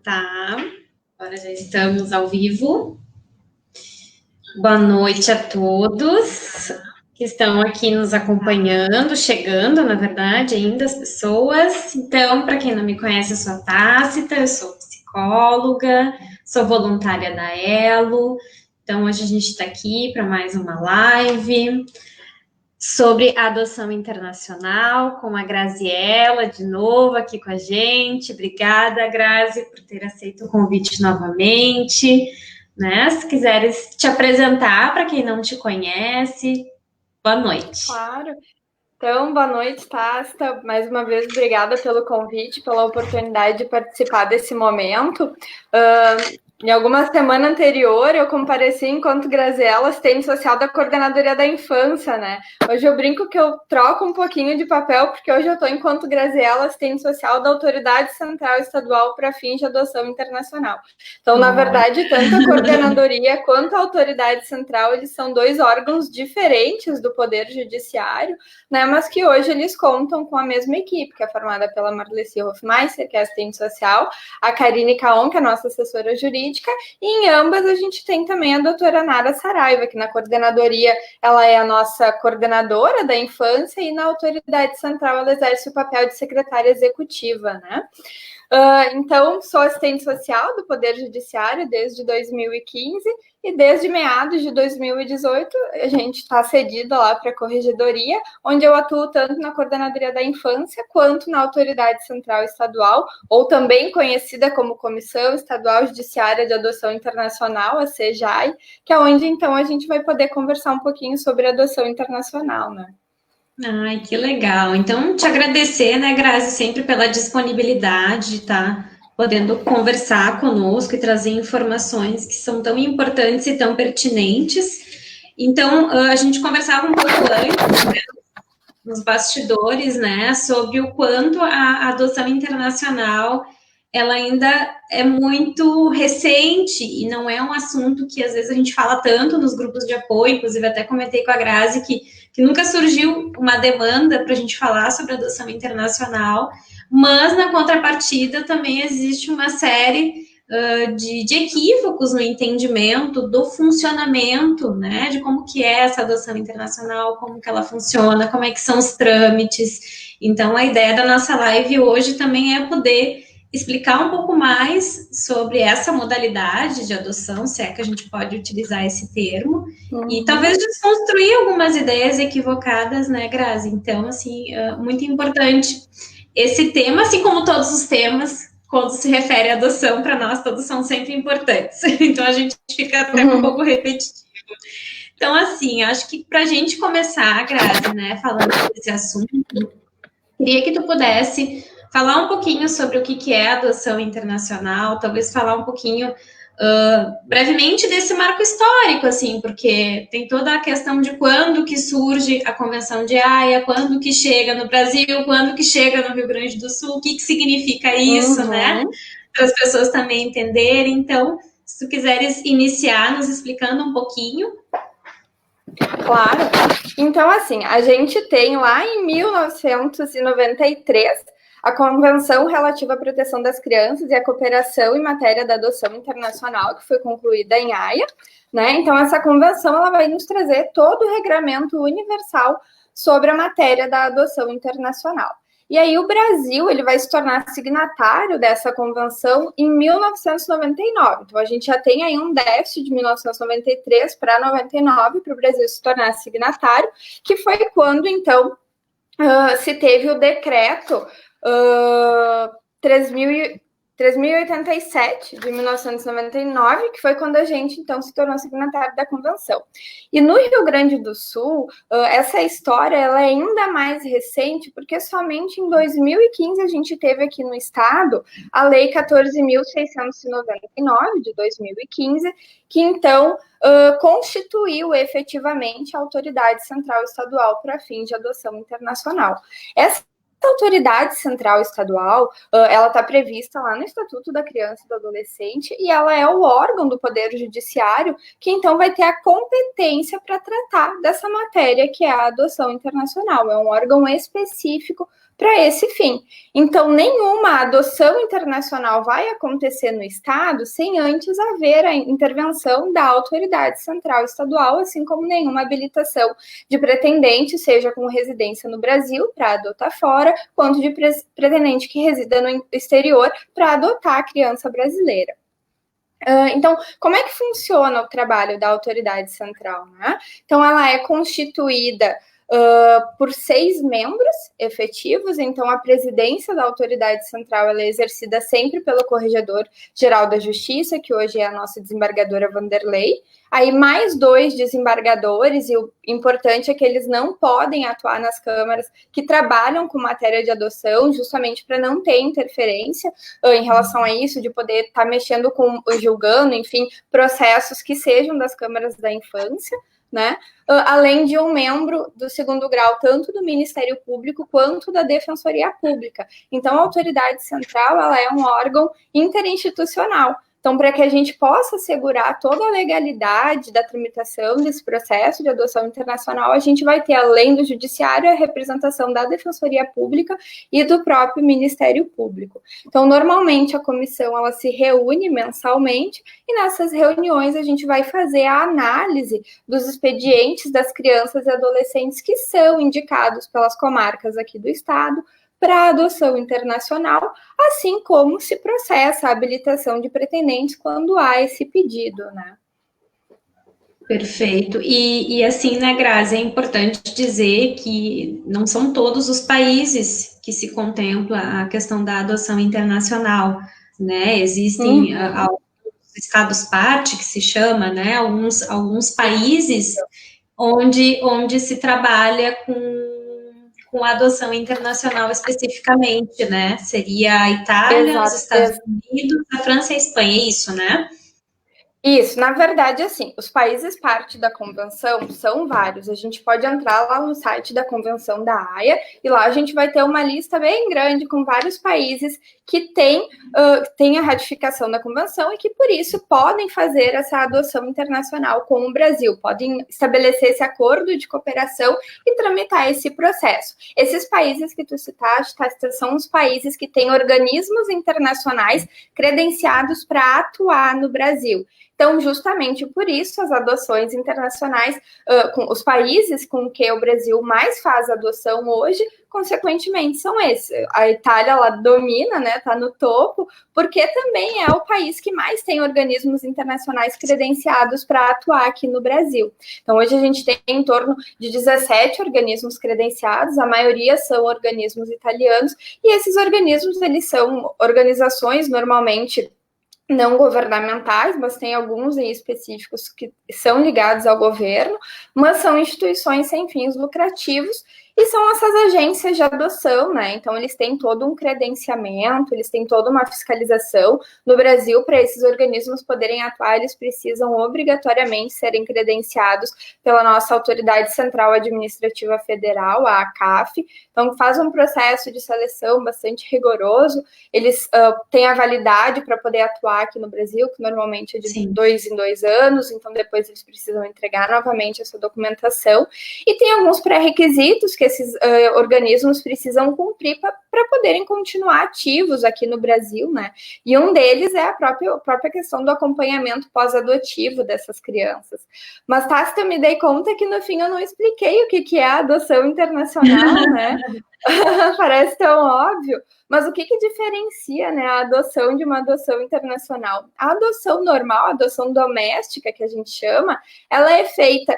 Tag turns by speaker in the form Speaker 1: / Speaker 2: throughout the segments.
Speaker 1: Tá, agora já estamos ao vivo. Boa noite a todos que estão aqui nos acompanhando, chegando, na verdade, ainda as pessoas. Então, para quem não me conhece, eu sou a Tácita, eu sou psicóloga, sou voluntária da Elo. Então, hoje a gente está aqui para mais uma live sobre a adoção internacional, com a Graziella, de novo aqui com a gente. Obrigada, Grazi, por ter aceito o convite novamente. Né? Se quiseres te apresentar para quem não te conhece, boa noite.
Speaker 2: Claro. Então, boa noite, Tácita. Mais uma vez, obrigada pelo convite, pela oportunidade de participar desse momento. Em alguma semana anterior, eu compareci enquanto Graziella, assistente social da Coordenadoria da Infância, né? Hoje eu brinco que eu troco um pouquinho de papel, porque hoje eu estou enquanto Graziella, assistente social da Autoridade Central Estadual para fins de adoção internacional. Então, na verdade, tanto a Coordenadoria quanto a Autoridade Central, eles são dois órgãos diferentes do Poder Judiciário, né? Mas que hoje eles contam com a mesma equipe, que é formada pela Marleci Hofmeister, que é assistente social, a Karine Caon, que é nossa assessora jurídica, e em ambas a gente tem também a doutora Nara Saraiva, que na coordenadoria ela é a nossa coordenadora da infância e na autoridade central ela exerce o papel de secretária executiva, né? Então, sou assistente social do Poder Judiciário desde 2015 e desde meados de 2018 a gente está cedida lá para a Corregedoria, onde eu atuo tanto na Coordenadoria da Infância quanto na Autoridade Central Estadual, ou também conhecida como Comissão Estadual Judiciária de Adoção Internacional, a CEJAI, que é onde então a gente vai poder conversar um pouquinho sobre adoção internacional, né?
Speaker 1: Ai, que legal. Então, te agradecer, né, Grazi, sempre pela disponibilidade de estar podendo conversar conosco e trazer informações que são tão importantes e tão pertinentes. Então, a gente conversava um pouco antes, né, nos bastidores, né, sobre o quanto a adoção internacional ela ainda é muito recente e não é um assunto que às vezes a gente fala tanto nos grupos de apoio. Inclusive até comentei com a Grazi que nunca surgiu uma demanda para a gente falar sobre adoção internacional, mas na contrapartida também existe uma série de equívocos no entendimento do funcionamento, né, de como que é essa adoção internacional, como que ela funciona, como é que são os trâmites. Então, a ideia da nossa live hoje também é poder explicar um pouco mais sobre essa modalidade de adoção, se é que a gente pode utilizar esse termo, e talvez desconstruir algumas ideias equivocadas, né, Grazi? Então, assim, muito importante esse tema, assim como todos os temas, quando se refere à adoção, para nós todos são sempre importantes. Então, a gente fica até um pouco repetitivo. Então, assim, acho que para a gente começar, Grazi, né, falando desse assunto, queria que tu pudesse falar um pouquinho sobre o que é a adoção internacional, talvez falar um pouquinho brevemente desse marco histórico, assim, porque tem toda a questão de quando que surge a Convenção de Haia, quando que chega no Brasil, quando que chega no Rio Grande do Sul, o que significa isso, né? Para as pessoas também entenderem. Então, se tu quiseres iniciar nos explicando um pouquinho.
Speaker 2: Claro. Então, assim, a gente tem lá em 1993 a Convenção Relativa à Proteção das Crianças e à Cooperação em Matéria da Adoção Internacional, que foi concluída em Haia, né? Então, essa convenção ela vai nos trazer todo o regramento universal sobre a matéria da adoção internacional. E aí o Brasil ele vai se tornar signatário dessa convenção em 1999. Então, a gente já tem aí um déficit de 1993 para 99 para o Brasil se tornar signatário, que foi quando, então, se teve o decreto 3087 de 1999, que foi quando a gente, então, se tornou signatário da convenção. E no Rio Grande do Sul, essa história ela é ainda mais recente, porque somente em 2015 a gente teve aqui no estado a Lei 14.699 de 2015, que, então, constituiu efetivamente a Autoridade Central Estadual para fins de adoção internacional. Essa A autoridade central estadual, ela está prevista lá no Estatuto da Criança e do Adolescente e ela é o órgão do Poder Judiciário que, então, vai ter a competência para tratar dessa matéria que é a adoção internacional. É um órgão específico para esse fim. Então, nenhuma adoção internacional vai acontecer no Estado sem antes haver a intervenção da autoridade central estadual, assim como nenhuma habilitação de pretendente, seja com residência no Brasil, para adotar fora, quanto de pretendente que resida no exterior para adotar a criança brasileira. Então, como é que funciona o trabalho da autoridade central, né? Então, ela é constituída por 6 membros efetivos, então a presidência da autoridade central ela é exercida sempre pelo Corregedor-Geral da Justiça, que hoje é a nossa desembargadora Vanderlei, aí mais 2 desembargadores, e o importante é que eles não podem atuar nas câmaras que trabalham com matéria de adoção, justamente para não ter interferência em relação a isso, de poder estar mexendo com, julgando, enfim, processos que sejam das câmaras da infância, né? Além de um membro do 2º grau, tanto do Ministério Público quanto da Defensoria Pública. Então, a autoridade central ela é um órgão interinstitucional. Então, para que a gente possa assegurar toda a legalidade da tramitação desse processo de adoção internacional, a gente vai ter, além do Judiciário, a representação da Defensoria Pública e do próprio Ministério Público. Então, normalmente, a comissão ela se reúne mensalmente e nessas reuniões a gente vai fazer a análise dos expedientes das crianças e adolescentes que são indicados pelas comarcas aqui do Estado para adoção internacional, assim como se processa a habilitação de pretendentes quando há esse pedido, né?
Speaker 1: Perfeito. E assim, né, Grazi, é importante dizer que não são todos os países que se contempla a questão da adoção internacional, né? Existem alguns estados-parte, que se chama, né? Alguns países onde se trabalha com a adoção internacional especificamente, né? Seria a Itália, os Estados Unidos, a França e a Espanha, é isso, né?
Speaker 2: Isso, na verdade, assim, os países parte da convenção são vários. A gente pode entrar lá no site da Convenção da Haia e lá a gente vai ter uma lista bem grande com vários países que têm a ratificação da convenção e que, por isso, podem fazer essa adoção internacional com o Brasil, podem estabelecer esse acordo de cooperação e tramitar esse processo. Esses países que tu citaste, são os países que têm organismos internacionais credenciados para atuar no Brasil. Então, justamente por isso, as adoções internacionais, com os países com que o Brasil mais faz adoção hoje, consequentemente, são esses. A Itália, ela domina, né, está no topo, porque também é o país que mais tem organismos internacionais credenciados para atuar aqui no Brasil. Então, hoje a gente tem em torno de 17 organismos credenciados, a maioria são organismos italianos, e esses organismos, eles são organizações, normalmente, não governamentais, mas tem alguns em específicos que são ligados ao governo, mas são instituições sem fins lucrativos e são essas agências de adoção, né? Então, eles têm todo um credenciamento, eles têm toda uma fiscalização. No Brasil, para esses organismos poderem atuar, eles precisam obrigatoriamente serem credenciados pela nossa Autoridade Central Administrativa Federal, a ACAF. Então, faz um processo de seleção bastante rigoroso. Eles têm a validade para poder atuar aqui no Brasil, que normalmente é de 2 em 2 anos, então depois eles precisam entregar novamente essa documentação. E tem alguns pré-requisitos que esses organismos precisam cumprir para poderem continuar ativos aqui no Brasil, né? E um deles é a própria questão do acompanhamento pós-adotivo dessas crianças. Mas, Tássia, eu me dei conta que no fim eu não expliquei o que é a adoção internacional, né? Parece tão óbvio, mas o que diferencia, né, a adoção de uma adoção internacional? A adoção normal, a adoção doméstica, que a gente chama, ela é feita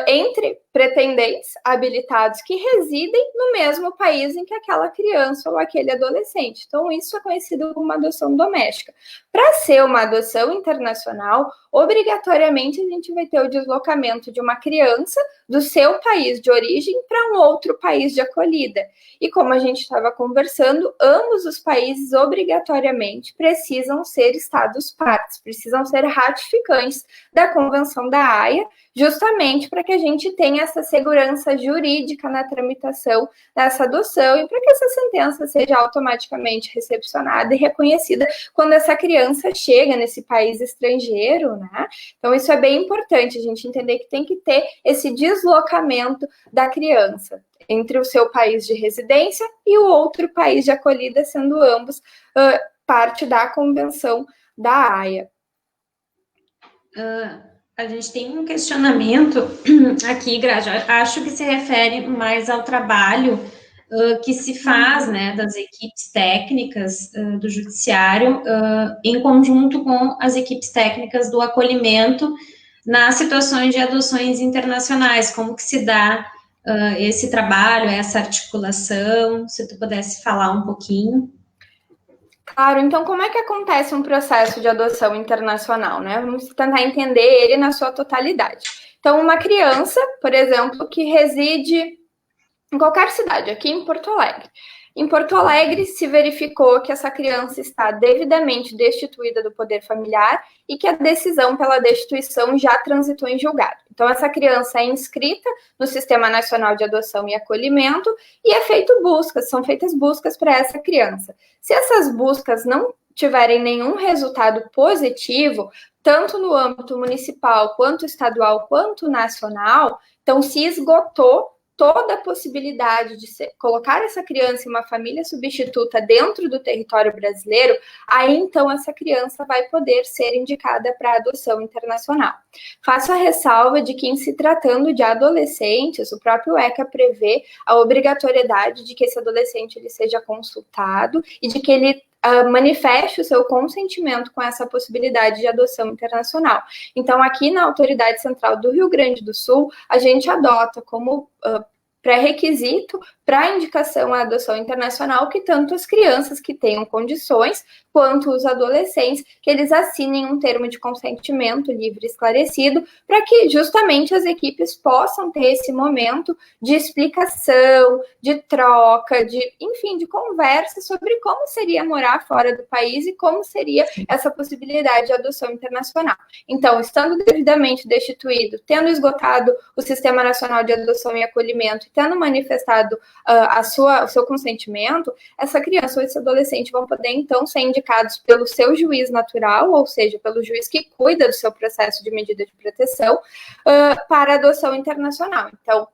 Speaker 2: entre pretendentes habilitados que residem no mesmo país em que aquela criança ou aquele adolescente. Então, isso é conhecido como uma adoção doméstica. Para ser uma adoção internacional, obrigatoriamente a gente vai ter o deslocamento de uma criança do seu país de origem para um outro país de acolhida. E como a gente estava conversando, ambos os países obrigatoriamente precisam ser estados-partes, precisam ser ratificantes da Convenção da Haia, justamente para que a gente tenha essa segurança jurídica na tramitação dessa adoção e para que essa sentença seja automaticamente recepcionada e reconhecida quando essa criança chega nesse país estrangeiro, né? Então, isso é bem importante, a gente entender que tem que ter esse deslocamento da criança entre o seu país de residência e o outro país de acolhida, sendo ambos parte da Convenção da Haia.
Speaker 1: A gente tem um questionamento aqui, Graja, acho que se refere mais ao trabalho que se faz, né, das equipes técnicas do judiciário em conjunto com as equipes técnicas do acolhimento nas situações de adoções internacionais, como que se dá esse trabalho, essa articulação, se tu pudesse falar um pouquinho.
Speaker 2: Claro, então como é que acontece um processo de adoção internacional, né? Vamos tentar entender ele na sua totalidade. Então, uma criança, por exemplo, que reside em qualquer cidade, aqui em Porto Alegre. Em Porto Alegre, se verificou que essa criança está devidamente destituída do poder familiar e que a decisão pela destituição já transitou em julgado. Então, essa criança é inscrita no Sistema Nacional de Adoção e Acolhimento e são feitas buscas para essa criança. Se essas buscas não tiverem nenhum resultado positivo, tanto no âmbito municipal, quanto estadual, quanto nacional, então se esgotou toda a possibilidade de colocar essa criança em uma família substituta dentro do território brasileiro, aí então essa criança vai poder ser indicada para adoção internacional. Faço a ressalva de que, em se tratando de adolescentes, o próprio ECA prevê a obrigatoriedade de que esse adolescente ele seja consultado e de que ele manifeste o seu consentimento com essa possibilidade de adoção internacional. Então, aqui na Autoridade Central do Rio Grande do Sul, a gente adota como pré-requisito para a indicação à adoção internacional que tanto as crianças que tenham condições, quanto os adolescentes, que eles assinem um termo de consentimento livre e esclarecido, para que justamente as equipes possam ter esse momento de explicação, de troca, de conversa sobre como seria morar fora do país e como seria essa possibilidade de adoção internacional. Então, estando devidamente destituído, tendo esgotado o Sistema Nacional de Adoção e Acolhimento e tendo manifestado o seu consentimento, essa criança ou esse adolescente vão poder, então, ser indicados pelo seu juiz natural, ou seja, pelo juiz que cuida do seu processo de medida de proteção, para adoção internacional. Então,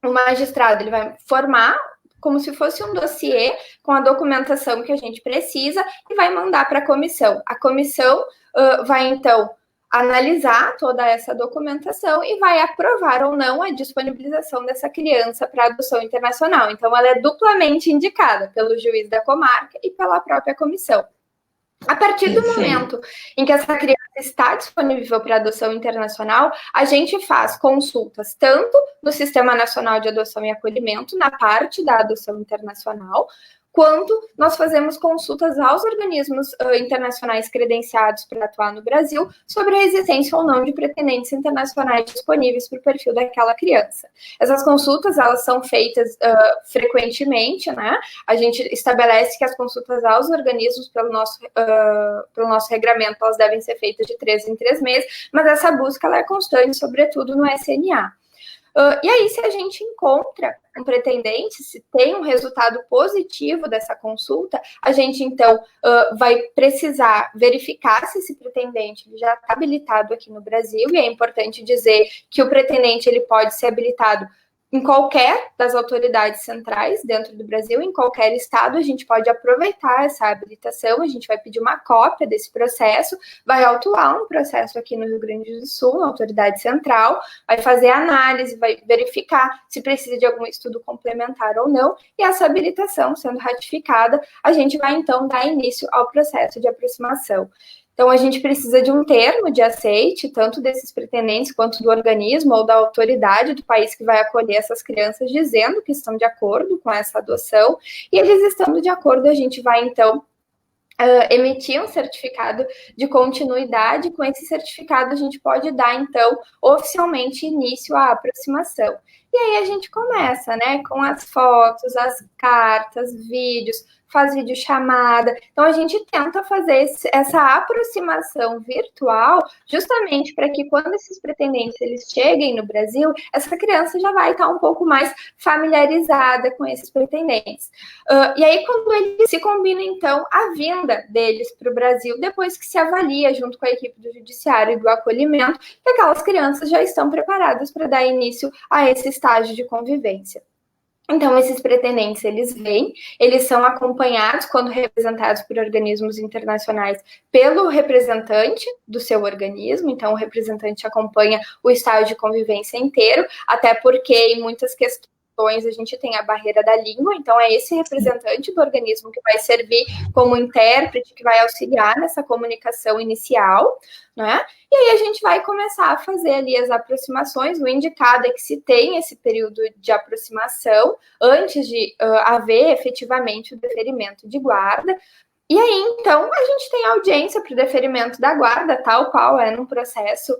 Speaker 2: o magistrado ele vai formar como se fosse um dossiê com a documentação que a gente precisa e vai mandar para a comissão. A comissão vai, então, analisar toda essa documentação e vai aprovar ou não a disponibilização dessa criança para adoção internacional. Então, ela é duplamente indicada pelo juiz da comarca e pela própria comissão. A partir do momento em que essa criança está disponível para adoção internacional, a gente faz consultas tanto no Sistema Nacional de Adoção e Acolhimento, na parte da adoção internacional, quanto nós fazemos consultas aos organismos internacionais credenciados para atuar no Brasil sobre a existência ou não de pretendentes internacionais disponíveis para o perfil daquela criança. Essas consultas, elas são feitas frequentemente, né? A gente estabelece que as consultas aos organismos, pelo nosso regramento, elas devem ser feitas de 3 em 3 meses, mas essa busca ela é constante, sobretudo no SNA. E aí, se a gente encontra um pretendente, se tem um resultado positivo dessa consulta, a gente, então, vai precisar verificar se esse pretendente já está habilitado aqui no Brasil, e é importante dizer que o pretendente ele pode ser habilitado em qualquer das autoridades centrais dentro do Brasil, em qualquer estado, a gente pode aproveitar essa habilitação, a gente vai pedir uma cópia desse processo, vai autuar um processo aqui no Rio Grande do Sul, na autoridade central, vai fazer análise, vai verificar se precisa de algum estudo complementar ou não, e essa habilitação sendo ratificada, a gente vai então dar início ao processo de aproximação. Então, a gente precisa de um termo de aceite, tanto desses pretendentes quanto do organismo ou da autoridade do país que vai acolher essas crianças, dizendo que estão de acordo com essa adoção, e eles estando de acordo, a gente vai, então, emitir um certificado de continuidade. Com esse certificado, a gente pode dar, então, oficialmente início à aproximação. E aí a gente começa, né, com as fotos, as cartas, vídeos, faz videochamada. Então a gente tenta fazer essa aproximação virtual, justamente para que quando esses pretendentes eles cheguem no Brasil, essa criança já vai estar um pouco mais familiarizada com esses pretendentes. E aí quando eles se combina então a vinda deles para o Brasil, depois que se avalia junto com a equipe do judiciário e do acolhimento, que aquelas crianças já estão preparadas para dar início a esse estágio de convivência. Então, esses pretendentes, eles vêm, eles são acompanhados, quando representados por organismos internacionais, pelo representante do seu organismo. Então, o representante acompanha o estágio de convivência inteiro, até porque em muitas questões a gente tem a barreira da língua, então é esse representante do organismo que vai servir como intérprete, que vai auxiliar nessa comunicação inicial, né? E aí a gente vai começar a fazer ali as aproximações. O indicado é que se tem esse período de aproximação antes de haver efetivamente o deferimento de guarda. E aí, então, a gente tem audiência para o deferimento da guarda, tal qual é num processo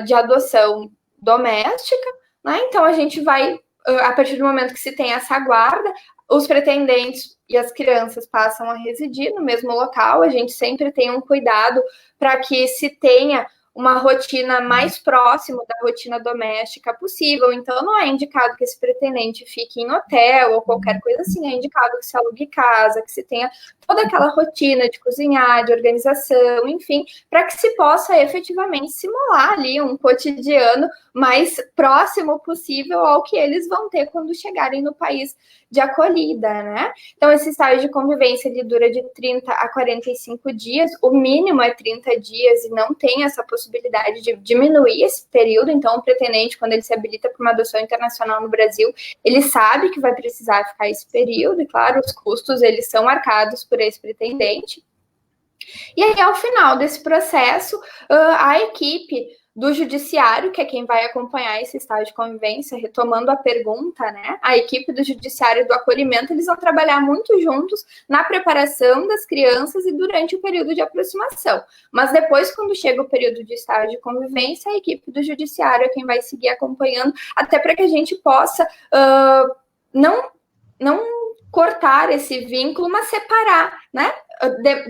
Speaker 2: de adoção doméstica, né? Então, a gente vai, a partir do momento que se tem essa guarda, os pretendentes e as crianças passam a residir no mesmo local. A gente sempre tem um cuidado para que se tenha uma rotina mais próxima da rotina doméstica possível. Então, não é indicado que esse pretendente fique em hotel ou qualquer coisa assim. É indicado que se alugue casa, que se tenha toda aquela rotina de cozinhar, de organização, enfim, para que se possa efetivamente simular ali um cotidiano mais próximo possível ao que eles vão ter quando chegarem no país de acolhida, né? Então, esse estágio de convivência ele dura de 30 a 45 dias, o mínimo é 30 dias e não tem essa possibilidade de diminuir esse período. Então, o pretendente, quando ele se habilita para uma adoção internacional no Brasil, ele sabe que vai precisar ficar esse período, e claro, os custos, eles são arcados por esse pretendente. E aí, ao final desse processo, a equipe do judiciário, que é quem vai acompanhar esse estágio de convivência, retomando a pergunta, né? A equipe do judiciário e do acolhimento, eles vão trabalhar muito juntos na preparação das crianças e durante o período de aproximação. Mas depois, quando chega o período de estágio de convivência, a equipe do judiciário é quem vai seguir acompanhando, até para que a gente possa não cortar esse vínculo, mas separar, né?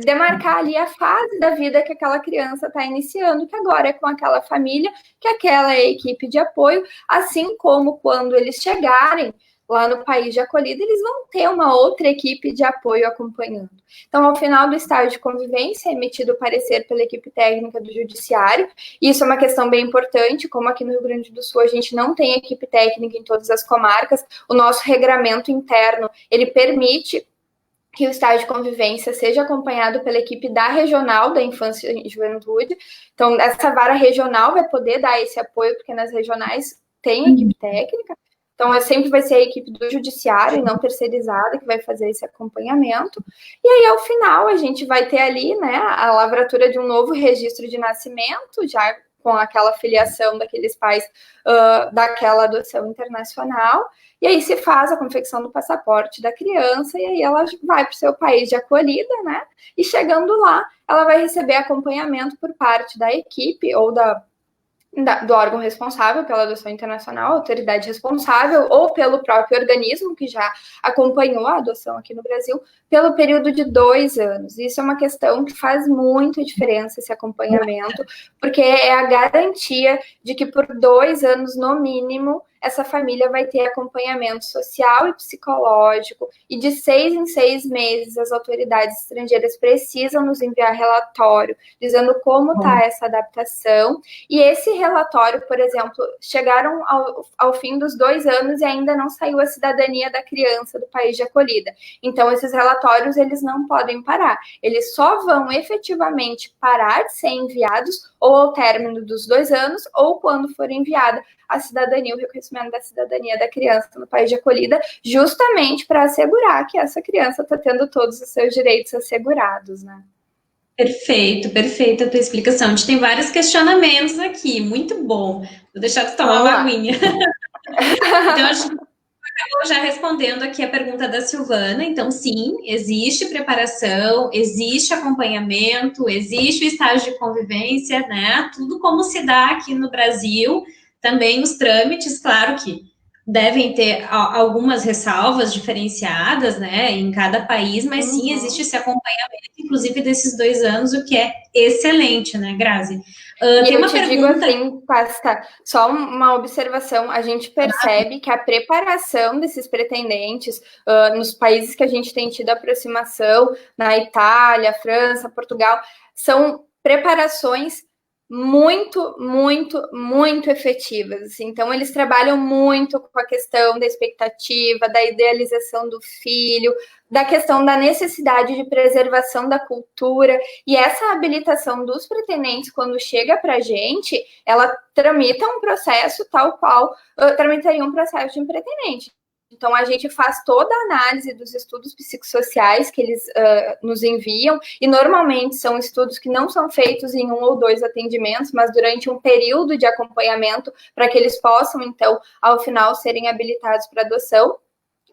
Speaker 2: Demarcar ali a fase da vida que aquela criança está iniciando, que agora é com aquela família, que aquela é a equipe de apoio, assim como quando eles chegarem lá no país de acolhida, eles vão ter uma outra equipe de apoio acompanhando. Então, ao final do estágio de convivência, é emitido o parecer pela equipe técnica do judiciário. Isso é uma questão bem importante, como aqui no Rio Grande do Sul a gente não tem equipe técnica em todas as comarcas, o nosso regramento interno, ele permite que o estágio de convivência seja acompanhado pela equipe da regional da infância e juventude. Então, essa vara regional vai poder dar esse apoio, porque nas regionais tem equipe técnica. Então, sempre vai ser a equipe do judiciário e não terceirizada que vai fazer esse acompanhamento. E aí, ao final, a gente vai ter ali, né, a lavratura de um novo registro de nascimento, já com aquela filiação daqueles pais daquela adoção internacional. E aí se faz a confecção do passaporte da criança e aí ela vai para o seu país de acolhida, né? E chegando lá, ela vai receber acompanhamento por parte da equipe ou do órgão responsável pela adoção internacional, autoridade responsável, ou pelo próprio organismo que já acompanhou a adoção aqui no Brasil, pelo período de 2 anos. Isso é uma questão que faz muita diferença, esse acompanhamento, porque é a garantia de que por 2 anos, no mínimo, essa família vai ter acompanhamento social e psicológico, e de 6 em 6 meses as autoridades estrangeiras precisam nos enviar relatório, dizendo como está essa adaptação, e esse relatório, por exemplo, chegaram ao fim dos 2 anos e ainda não saiu a cidadania da criança do país de acolhida. Então, esses relatórios, eles não podem parar. Eles só vão efetivamente parar de ser enviados ou ao término dos 2 anos ou quando for enviada a cidadania, o reconhecimento da cidadania da criança no país de acolhida, justamente para assegurar que essa criança está tendo todos os seus direitos assegurados, né?
Speaker 1: Perfeito, perfeita a tua explicação. A gente tem vários questionamentos aqui, muito bom. Vou deixar tu tomar uma aguinha. Então, a gente acabou já respondendo aqui a pergunta da Silvana. Então, sim, existe preparação, existe acompanhamento, existe o estágio de convivência, né? Tudo como se dá aqui no Brasil. Também os trâmites, claro que devem ter algumas ressalvas diferenciadas, né, em cada país, mas sim existe esse acompanhamento, inclusive desses 2 anos, o que é excelente, né, Grazi?
Speaker 2: Tem uma pergunta. Digo assim, Pasta, só uma observação, a gente percebe que a preparação desses pretendentes nos países que a gente tem tido aproximação, na Itália, França, Portugal, são preparações muito, muito, muito efetivas. Assim. Então, eles trabalham muito com a questão da expectativa, da idealização do filho, da questão da necessidade de preservação da cultura, e essa habilitação dos pretendentes, quando chega para a gente, ela tramita um processo tal qual tramitaria um processo de pretendente. Então, a gente faz toda a análise dos estudos psicossociais que eles nos enviam, e normalmente são estudos que não são feitos em 1 ou 2 atendimentos, mas durante um período de acompanhamento, para que eles possam, então, ao final, serem habilitados para adoção.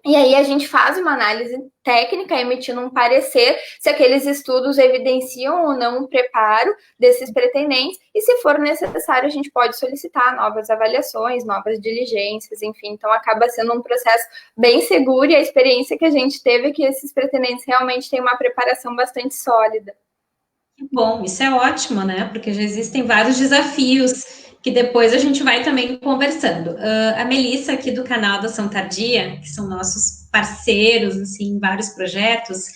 Speaker 2: E aí a gente faz uma análise técnica, emitindo um parecer se aqueles estudos evidenciam ou não o preparo desses pretendentes, e se for necessário a gente pode solicitar novas avaliações, novas diligências, enfim. Então acaba sendo um processo bem seguro, e a experiência que a gente teve é que esses pretendentes realmente têm uma preparação bastante sólida.
Speaker 1: Que bom, isso é ótimo, né? Porque já existem vários desafios que depois a gente vai também conversando. A Melissa, aqui do canal da Ação Tardia, que são nossos parceiros, assim, em vários projetos,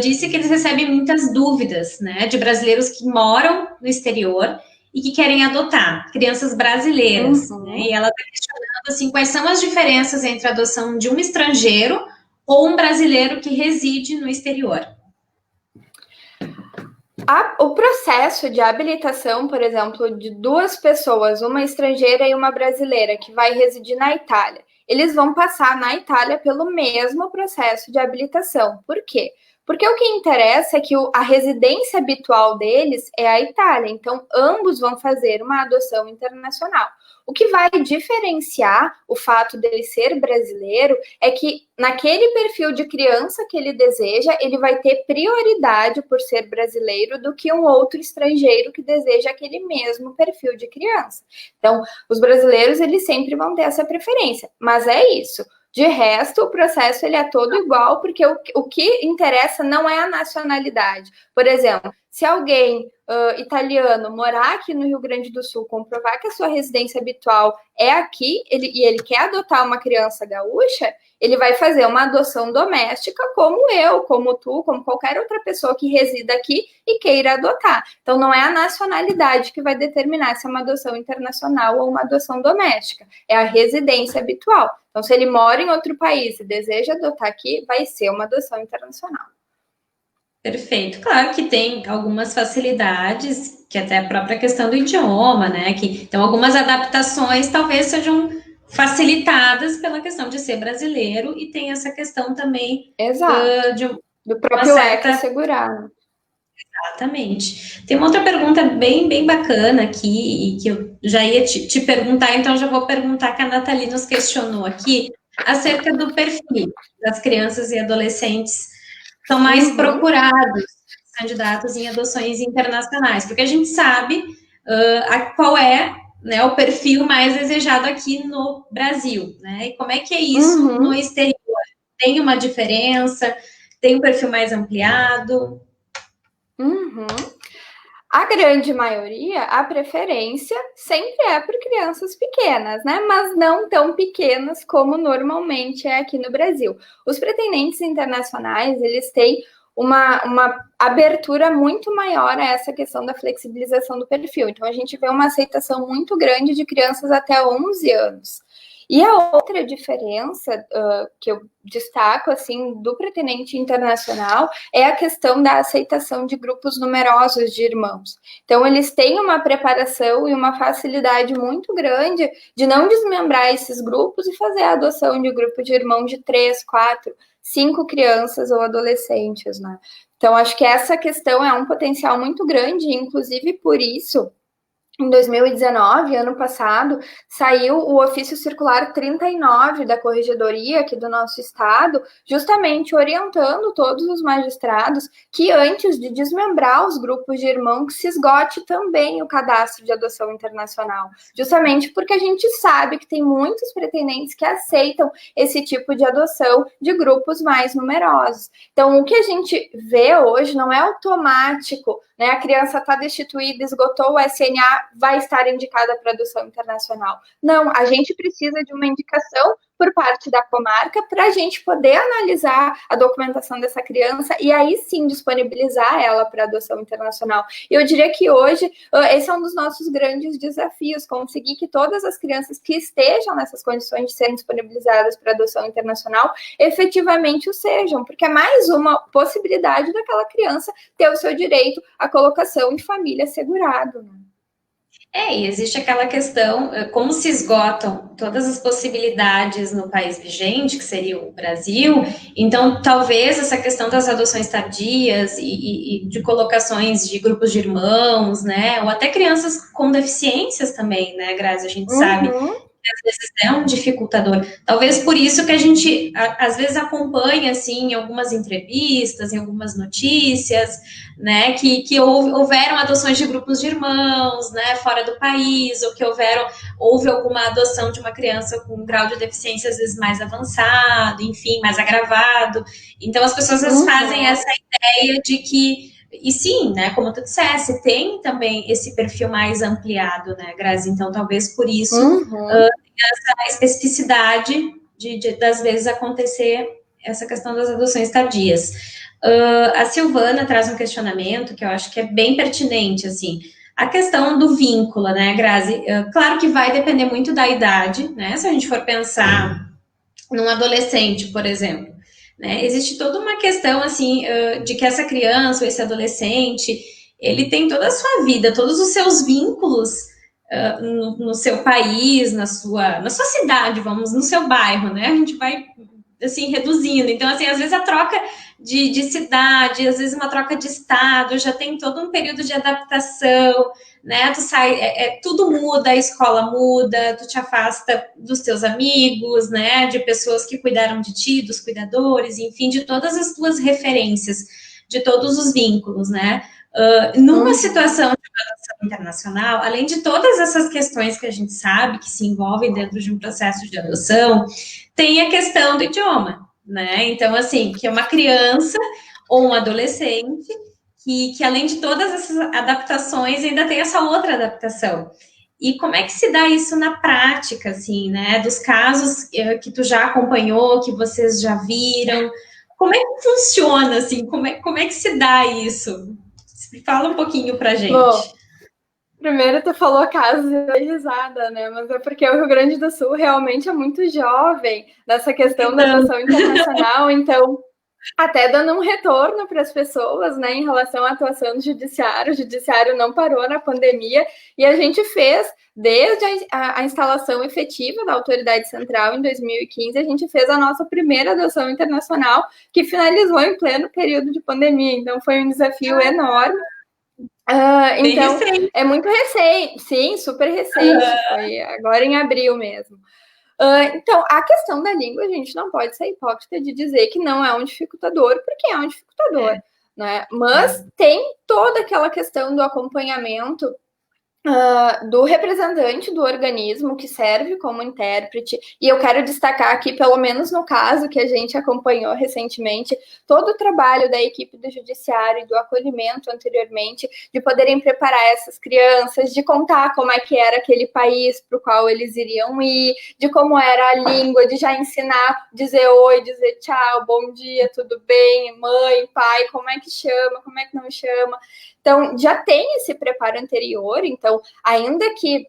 Speaker 1: disse que eles recebem muitas dúvidas, né, de brasileiros que moram no exterior e que querem adotar crianças brasileiras, né? E ela está questionando, assim, quais são as diferenças entre a adoção de um estrangeiro ou um brasileiro que reside no exterior.
Speaker 2: O processo de habilitação, por exemplo, de 2 pessoas, uma estrangeira e uma brasileira, que vai residir na Itália, eles vão passar na Itália pelo mesmo processo de habilitação. Por quê? Porque o que interessa é que a residência habitual deles é a Itália, então ambos vão fazer uma adoção internacional. O que vai diferenciar o fato dele ser brasileiro é que naquele perfil de criança que ele deseja, ele vai ter prioridade por ser brasileiro do que um outro estrangeiro que deseja aquele mesmo perfil de criança. Então, os brasileiros, eles sempre vão ter essa preferência, mas é isso. De resto, o processo ele é todo igual, porque o que interessa não é a nacionalidade. Por exemplo, se alguém italiano morar aqui no Rio Grande do Sul, comprovar que a sua residência habitual é aqui, e ele quer adotar uma criança gaúcha, ele vai fazer uma adoção doméstica como eu, como tu, como qualquer outra pessoa que resida aqui e queira adotar. Então, não é a nacionalidade que vai determinar se é uma adoção internacional ou uma adoção doméstica, é a residência habitual. Então, se ele mora em outro país e deseja adotar aqui, vai ser uma adoção internacional.
Speaker 1: Perfeito. Claro que tem algumas facilidades, que até a própria questão do idioma, né? Então, algumas adaptações talvez sejam facilitadas pela questão de ser brasileiro, e tem essa questão também
Speaker 2: do próprio ECA assegurar.
Speaker 1: Exatamente. Tem uma outra pergunta bem, bem bacana aqui, e que eu já ia te perguntar, então já vou perguntar, que a Nathalie nos questionou aqui, acerca do perfil das crianças e adolescentes são mais procurados candidatos em adoções internacionais, porque a gente sabe qual é, né, o perfil mais desejado aqui no Brasil, né? E como é que é isso no exterior? Tem uma diferença? Tem um perfil mais ampliado?
Speaker 2: A grande maioria, a preferência sempre é por crianças pequenas, né? Mas não tão pequenas como normalmente é aqui no Brasil. Os pretendentes internacionais, eles têm uma abertura muito maior a essa questão da flexibilização do perfil. Então, a gente vê uma aceitação muito grande de crianças até 11 anos. E a outra diferença que eu destaco, assim, do pretendente internacional é a questão da aceitação de grupos numerosos de irmãos. Então, eles têm uma preparação e uma facilidade muito grande de não desmembrar esses grupos e fazer a adoção de grupo de irmãos de 3, 4, 5 crianças ou adolescentes, né? Então, acho que essa questão é um potencial muito grande, inclusive por isso Em 2019, ano passado, saiu o ofício circular 39 da Corregedoria aqui do nosso estado, justamente orientando todos os magistrados que antes de desmembrar os grupos de irmãos, que se esgote também o cadastro de adoção internacional, justamente porque a gente sabe que tem muitos pretendentes que aceitam esse tipo de adoção de grupos mais numerosos. Então, o que a gente vê hoje não é automático, né? A criança está destituída, esgotou o SNA, vai estar indicada para adoção internacional. Não, a gente precisa de uma indicação por parte da comarca para a gente poder analisar a documentação dessa criança e aí sim disponibilizar ela para adoção internacional. E eu diria que hoje esse é um dos nossos grandes desafios, conseguir que todas as crianças que estejam nessas condições de serem disponibilizadas para adoção internacional efetivamente o sejam, porque é mais uma possibilidade daquela criança ter o seu direito à colocação em família assegurado, né?
Speaker 1: E existe aquela questão, como se esgotam todas as possibilidades no país vigente, que seria o Brasil, então talvez essa questão das adoções tardias e de colocações de grupos de irmãos, né, ou até crianças com deficiências também, né, Grazi, a gente sabe, às vezes é um dificultador. Talvez por isso que a gente, às vezes, acompanha, assim, em algumas entrevistas, em algumas notícias, né, que houveram adoções de grupos de irmãos, né, fora do país, ou que houve alguma adoção de uma criança com um grau de deficiência, às vezes, mais avançado, enfim, mais agravado. Então, as pessoas, às vezes, fazem essa ideia de que e sim, né, como tu disseste, tem também esse perfil mais ampliado, né, Grazi? Então, talvez por isso essa especificidade das vezes acontecer essa questão das adoções tardias. A Silvana traz um questionamento que eu acho que é bem pertinente, assim, a questão do vínculo, né, Grazi? Claro que vai depender muito da idade, né? Se a gente for pensar num adolescente, por exemplo, né? Existe toda uma questão, assim, de que essa criança ou esse adolescente, ele tem toda a sua vida, todos os seus vínculos no seu país, na sua cidade, vamos, no seu bairro, né? A gente vai, assim, reduzindo. Então, assim, às vezes a troca de cidade, às vezes uma troca de estado, já tem todo um período de adaptação, né? Tu sai, tudo muda, a escola muda, tu te afasta dos teus amigos, né? De pessoas que cuidaram de ti, dos cuidadores, enfim, de todas as tuas referências, de todos os vínculos, né? Numa situação de adoção internacional, além de todas essas questões que a gente sabe que se envolvem dentro de um processo de adoção, tem a questão do idioma, né? Então, assim, que é uma criança ou um adolescente que além de todas essas adaptações, ainda tem essa outra adaptação. E como é que se dá isso na prática, assim, né? Dos casos que tu já acompanhou, que vocês já viram, como é que funciona, assim? Como é que se dá isso? Fala um pouquinho pra gente.
Speaker 2: Bom, primeiro tu falou casos e risada, né? Mas é porque o Rio Grande do Sul realmente é muito jovem nessa questão da adoção internacional, então até dando um retorno para as pessoas, né, em relação à atuação do judiciário. O judiciário não parou na pandemia e a gente fez, desde a instalação efetiva da autoridade central em 2015, a gente fez a nossa primeira adoção internacional, que finalizou em pleno período de pandemia. Então, foi um desafio enorme. Então, recente. É muito recente, sim, super recente, foi agora em abril mesmo. Então, a questão da língua, a gente não pode ser hipócrita de dizer que não é um dificultador, porque é um dificultador, né? Mas tem toda aquela questão do acompanhamento do representante do organismo que serve como intérprete, e eu quero destacar aqui, pelo menos no caso que a gente acompanhou recentemente, todo o trabalho da equipe do judiciário e do acolhimento anteriormente, de poderem preparar essas crianças, de contar como é que era aquele país para o qual eles iriam ir, de como era a língua, de já ensinar, dizer oi, dizer tchau, bom dia, tudo bem, mãe, pai, como é que chama, como é que não chama. Então, já tem esse preparo anterior, então, ainda que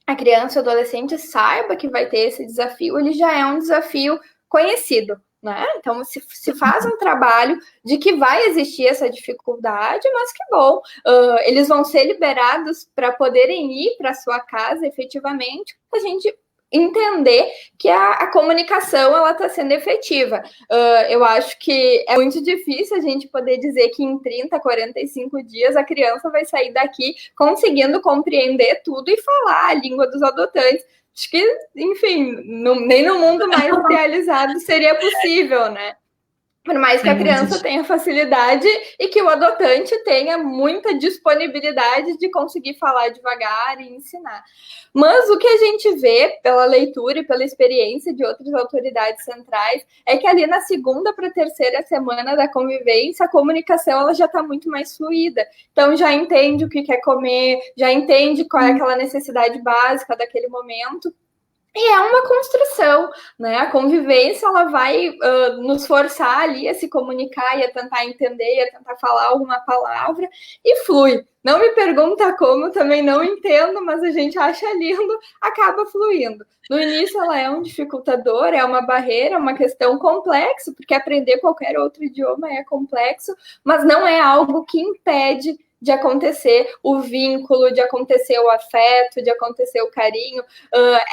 Speaker 2: a criança ou adolescente saiba que vai ter esse desafio, ele já é um desafio conhecido, né? Então, se faz um trabalho de que vai existir essa dificuldade, mas que bom, eles vão ser liberados para poderem ir para sua casa, efetivamente, a gente entender que a comunicação ela está sendo efetiva. Eu acho que é muito difícil a gente poder dizer que em 30, 45 dias a criança vai sair daqui conseguindo compreender tudo e falar a língua dos adotantes. Acho que, enfim, nem no mundo mais idealizado seria possível, né? Por mais que a criança tenha facilidade e que o adotante tenha muita disponibilidade de conseguir falar devagar e ensinar. Mas o que a gente vê pela leitura e pela experiência de outras autoridades centrais é que ali na segunda para terceira semana da convivência, a comunicação ela já está muito mais fluida. Então já entende o que quer comer, já entende qual é aquela necessidade básica daquele momento. E é uma construção, né? A convivência, ela vai nos forçar ali a se comunicar e a tentar entender, e a tentar falar alguma palavra, e flui. Não me pergunta como, também não entendo, mas a gente acha lindo, acaba fluindo. No início, ela é um dificultador, é uma barreira, é uma questão complexa, porque aprender qualquer outro idioma é complexo, mas não é algo que impede de acontecer o vínculo, de acontecer o afeto, de acontecer o carinho.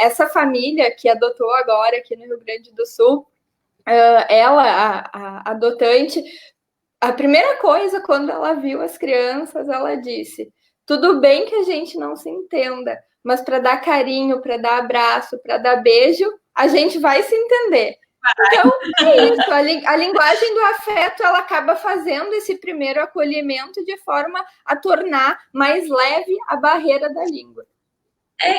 Speaker 2: Essa família que adotou agora aqui no Rio Grande do Sul, ela, a adotante, a primeira coisa, quando ela viu as crianças, ela disse: tudo bem que a gente não se entenda, mas para dar carinho, para dar abraço, para dar beijo, a gente vai se entender. Então, é isso. A linguagem do afeto, ela acaba fazendo esse primeiro acolhimento de forma a tornar mais leve a barreira da língua.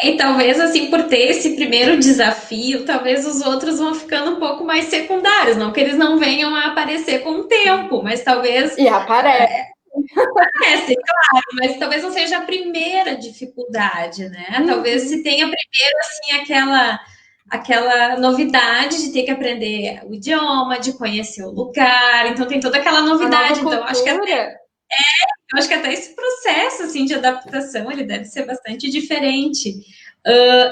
Speaker 1: E talvez, assim, por ter esse primeiro desafio, talvez os outros vão ficando um pouco mais secundários. Não que eles não venham a aparecer com o tempo, mas talvez...
Speaker 2: E aparece.
Speaker 1: Aparece, claro, mas talvez não seja a primeira dificuldade, né? Talvez se tenha primeiro, assim, aquela novidade de ter que aprender o idioma, de conhecer o lugar, então tem toda aquela novidade. Então, acho que até esse processo assim, de adaptação ele deve ser bastante diferente.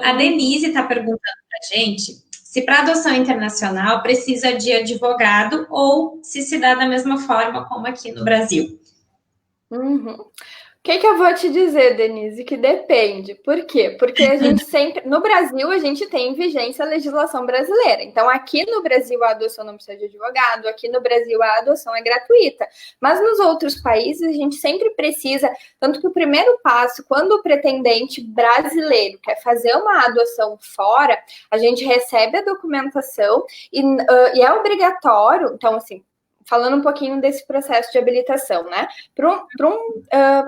Speaker 1: A Denise está perguntando para a gente se para adoção internacional precisa de advogado ou se dá da mesma forma como aqui no Brasil.
Speaker 2: O que eu vou te dizer, Denise? Que depende. Por quê? Porque a gente sempre... No Brasil, a gente tem em vigência a legislação brasileira. Então, aqui no Brasil, a adoção não precisa de advogado. Aqui no Brasil, a adoção é gratuita. Mas nos outros países, a gente sempre precisa... Tanto que o primeiro passo, quando o pretendente brasileiro quer fazer uma adoção fora, a gente recebe a documentação e é obrigatório... Então, assim, falando um pouquinho desse processo de habilitação, né? Para um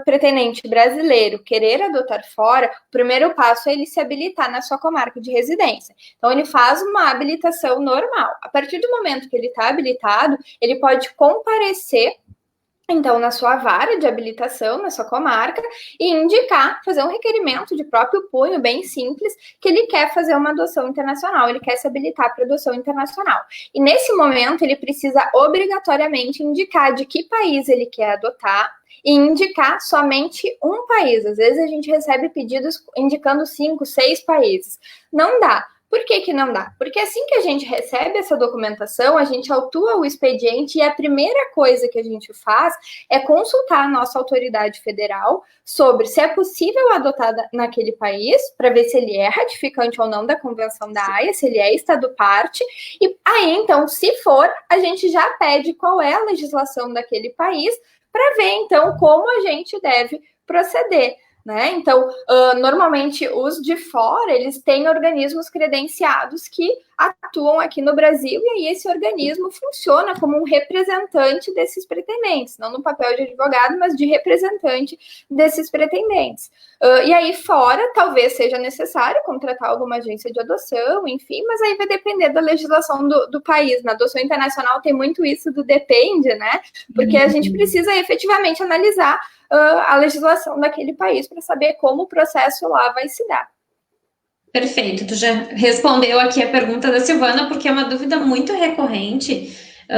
Speaker 2: pretendente brasileiro querer adotar fora, o primeiro passo é ele se habilitar na sua comarca de residência. Então, ele faz uma habilitação normal. A partir do momento que ele está habilitado, ele pode comparecer então, na sua vara de habilitação, na sua comarca, e indicar, fazer um requerimento de próprio punho, bem simples, que ele quer fazer uma adoção internacional, ele quer se habilitar para adoção internacional. E nesse momento, ele precisa obrigatoriamente indicar de que país ele quer adotar e indicar somente um país. Às vezes a gente recebe pedidos indicando 5, 6 países. Não dá. Por que não dá? Porque assim que a gente recebe essa documentação, a gente autua o expediente e a primeira coisa que a gente faz é consultar a nossa autoridade federal sobre se é possível adotar naquele país, para ver se ele é ratificante ou não da Convenção da Haia, se ele é Estado parte, e aí, então, se for, a gente já pede qual é a legislação daquele país para ver, então, como a gente deve proceder. Né? Então, normalmente os de fora, eles têm organismos credenciados que atuam aqui no Brasil e aí esse organismo funciona como um representante desses pretendentes, não no papel de advogado, mas de representante desses pretendentes. E aí fora, talvez seja necessário contratar alguma agência de adoção, enfim, mas aí vai depender da legislação do país. Na adoção internacional tem muito isso do depende, né? Porque a gente precisa efetivamente analisar a legislação daquele país para saber como o processo lá vai se dar.
Speaker 1: Perfeito, tu já respondeu aqui a pergunta da Silvana, porque é uma dúvida muito recorrente,